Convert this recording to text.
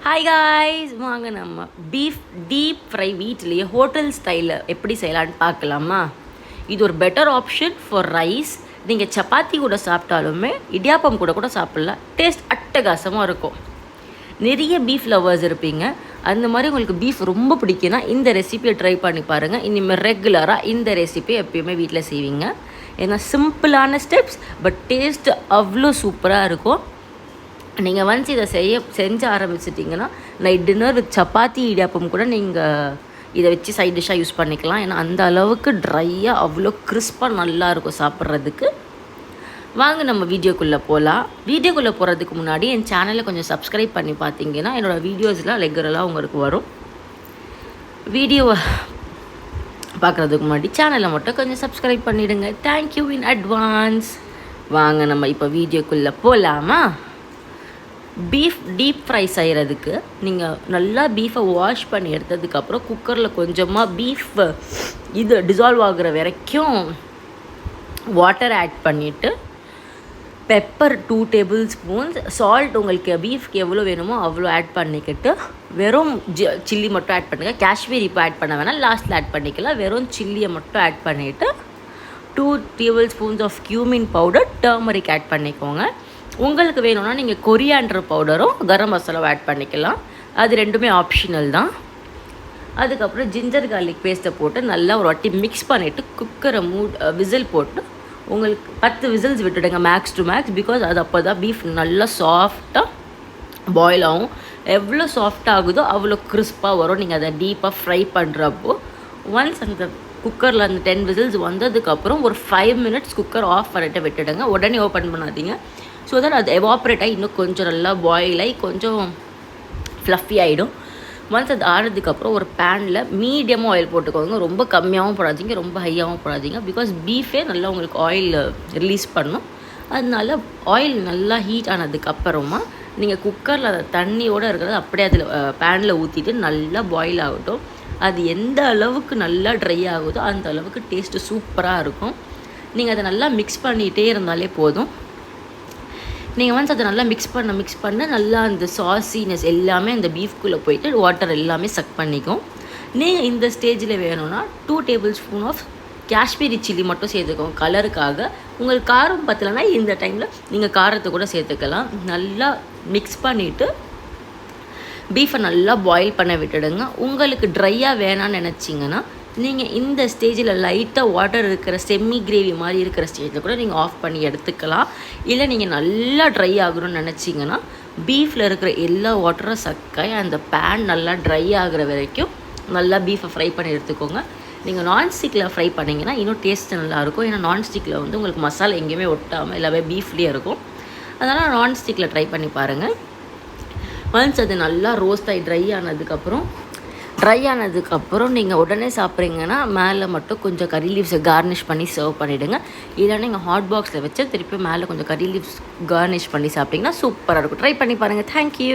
Hi guys, வாங்க நம்ம beef deep fry வீட்டிலேயே ஹோட்டல் ஸ்டைலில் எப்படி செய்யலான்னு பார்க்கலாமா. இது ஒரு பெட்டர் ஆப்ஷன் ஃபார் ரைஸ். நீங்கள் சப்பாத்தி கூட சாப்பிட்டாலுமே இடியாப்பம் கூட சாப்பிட்லாம். டேஸ்ட் அட்டகாசமாக இருக்கும். நிறைய பீஃப் லவர்ஸ் இருப்பீங்க. அந்த மாதிரி உங்களுக்கு பீஃப் ரொம்ப பிடிக்குன்னா இந்த ரெசிபியை ட்ரை பண்ணி பாருங்கள். இனிமேல் ரெகுலராக இந்த ரெசிபியை எப்பயுமே வீட்டில் செய்வீங்க. ஏன்னா சிம்பிளான ஸ்டெப்ஸ், பட் டேஸ்ட் அவ்வளோ சூப்பராக இருக்கும். நீங்கள் ஒன்ஸ் இதை செஞ்சு ஆரம்பிச்சிட்டிங்கன்னா நைட் டின்னர் வித் சப்பாத்தி இடியாப்பம் கூட நீங்கள் இதை வச்சு சைட் டிஷ்ஷாக யூஸ் பண்ணிக்கலாம். ஏன்னா அந்த அளவுக்கு ட்ரையாக அவ்வளோ கிறிஸ்பாக நல்லாயிருக்கும் சாப்பிட்றதுக்கு. வாங்க நம்ம வீடியோக்குள்ளே போகலாம். வீடியோக்குள்ளே போகிறதுக்கு முன்னாடி என் சேனலை கொஞ்சம் சப்ஸ்கிரைப் பண்ணி பார்த்தீங்கன்னா என்னோடய வீடியோஸ்லாம் ரெகுலராக உங்களுக்கு வரும். வீடியோவை பார்க்குறதுக்கு முன்னாடி சேனலை மட்டும் கொஞ்சம் சப்ஸ்கிரைப் பண்ணிவிடுங்க. Thank you in advance. வாங்க நம்ம இப்போ வீடியோக்குள்ளே போகலாமா. பீஃப் டீப் ஃப்ரை செய்கிறதுக்கு நீங்கள் நல்லா பீஃபை வாஷ் பண்ணி எடுத்ததுக்கப்புறம் குக்கரில் கொஞ்சமாக பீஃப் இது டிசால்வ் ஆகுற வரைக்கும் வாட்டர் ஆட் பண்ணிவிட்டு பெப்பர் 2 டேபிள் ஸ்பூன்ஸ், சால்ட் உங்களுக்கு பீஃப்க்கு எவ்வளோ வேணுமோ அவ்வளோ ஆட் பண்ணிக்கிட்டு வெறும் சில்லி மட்டும் ஆட் பண்ணுங்கள். காஷ்மீர் இப்போ ஆட் பண்ண வேணால் லாஸ்ட்டில் ஆட் பண்ணிக்கலாம். வெறும் சில்லியை மட்டும் ஆட் பண்ணிவிட்டு 2 tablespoons of cumin powder, turmeric add பண்ணிக்கோங்க. உங்களுக்கு வேணும்னா நீங்கள் கொரியாண்டர் பவுடரும் கரம் மசாலாவும் ஆட் பண்ணிக்கலாம். அது ரெண்டுமே ஆப்ஷனல் தான். அதுக்கப்புறம் ஜிஞ்சர் கார்லிக் பேஸ்ட்டை போட்டு நல்லா ஒரு வாட்டி மிக்ஸ் பண்ணிவிட்டு குக்கரை விசில் போட்டு உங்களுக்கு 10 விசில்ஸ் விட்டுடுங்க மேக்ஸ் டு மேக்ஸ். பிகாஸ் அது அப்போ தான் பீஃப் நல்லா சாஃப்டாக பாயில் ஆகும். எவ்வளோ சாஃப்டாக ஆகுதோ அவ்வளோ கிறிஸ்பாக வரும் நீங்கள் அதை டீப்பாக ஃப்ரை பண்ணுறப்போ. ஒன்ஸ் அந்த குக்கரில் அந்த 10 விசில்ஸ் வந்ததுக்கப்புறம் ஒரு 5 மினிட்ஸ் குக்கர் ஆஃப் பண்ணிட்டு விட்டுடுங்க. உடனே ஓப்பன் பண்ணாதீங்க. ஸோ தட் அது எவாப்ரேட் ஆகி இன்னும் கொஞ்சம் நல்லா பாயில் ஆகி கொஞ்சம் ஃப்ளஃபி ஆகிடும். ஒன்ஸ் அது ஆனதுக்கப்புறம் ஒரு பேனில் மீடியமாக ஆயில் போட்டுக்கோங்க. ரொம்ப கம்மியாகவும் போடாதீங்க, ரொம்ப ஹையாகவும் போடாதீங்க. பிகாஸ் பீஃபே நல்லா உங்களுக்கு ஆயில் ரிலீஸ் பண்ணும். அதனால ஆயில் நல்லா ஹீட் ஆனதுக்கப்புறமா நீங்கள் குக்கரில் அதை தண்ணியோடு இருக்கிறது அப்படியே அதில் பேனில் ஊற்றிட்டு நல்லா பாயில் ஆகட்டும். அது எந்த அளவுக்கு நல்லா ட்ரை ஆகுதோ அந்த அளவுக்கு டேஸ்ட்டு சூப்பராக இருக்கும். நீங்கள் அதை நல்லா மிக்ஸ் பண்ணிகிட்டே இருந்தாலே போதும். நீங்கள் ஒன்ஸ் அதை நல்லா மிக்ஸ் பண்ண நல்லா அந்த சாஸினஸ் எல்லாமே அந்த பீஃப்குள்ளே போயிட்டு வாட்டர் எல்லாமே சக் பண்ணிக்கும். நீங்கள் இந்த ஸ்டேஜில் வேணும்னா 2 tablespoon of Kashmiri chilli மட்டும் சேர்த்துக்கோங்க கலருக்காக. உங்களுக்கு காரம் பத்தலைன்னா இந்த டைமில் நீங்கள் காரத்தை கூட சேர்த்துக்கலாம். நல்லா மிக்ஸ் பண்ணிவிட்டு பீஃபை நல்லா பாயில் பண்ண விட்டுடுங்க. உங்களுக்கு ட்ரையாக வேணான்னு நினச்சிங்கன்னா நீங்கள் இந்த ஸ்டேஜில் லைட்டாக வாட்டர் இருக்கிற செம்மி கிரேவி மாதிரி இருக்கிற ஸ்டேஜில் கூட நீங்கள் ஆஃப் பண்ணி எடுத்துக்கலாம். இல்லை நீங்கள் நல்லா ட்ரை ஆகணும்னு நினச்சிங்கன்னா பீஃபில் இருக்கிற எல்லா வாட்டரும் சக்காய் அந்த பேன் நல்லா ட்ரை ஆகிற வரைக்கும் நல்லா பீஃபை ஃப்ரை பண்ணி எடுத்துக்கோங்க. நீங்கள் நான்ஸ்டிக்கில் ஃப்ரை பண்ணிங்கன்னா இன்னும் டேஸ்ட்டு நல்லாயிருக்கும். ஏன்னா நான்ஸ்டிக்கில் வந்து உங்களுக்கு மசாலா எங்கேயுமே ஒட்டாமல் எல்லாமே பீஃப்லேயே இருக்கும். அதனால் நான்ஸ்டிக்கில் ட்ரை பண்ணி பாருங்கள். ஒன்ஸ் அது நல்லா ரோஸ்ட் ஆகி ட்ரை ஆனதுக்கப்புறம் நீங்கள் உடனே சாப்பிட்றீங்கன்னா மேலே மட்டும் கொஞ்சம் கறி லீவ்ஸை கார்னிஷ் பண்ணி சர்வ் பண்ணிவிடுங்க. இல்லைன்னா நீங்கள் ஹாட் பாக்ஸில் வச்சு திருப்பி மேலே கொஞ்சம் கறி லீவ்ஸ் கார்னிஷ் பண்ணி சாப்பிட்டிங்கன்னா சூப்பராக இருக்கும். ட்ரை பண்ணி பாருங்கள். தேங்க்யூ.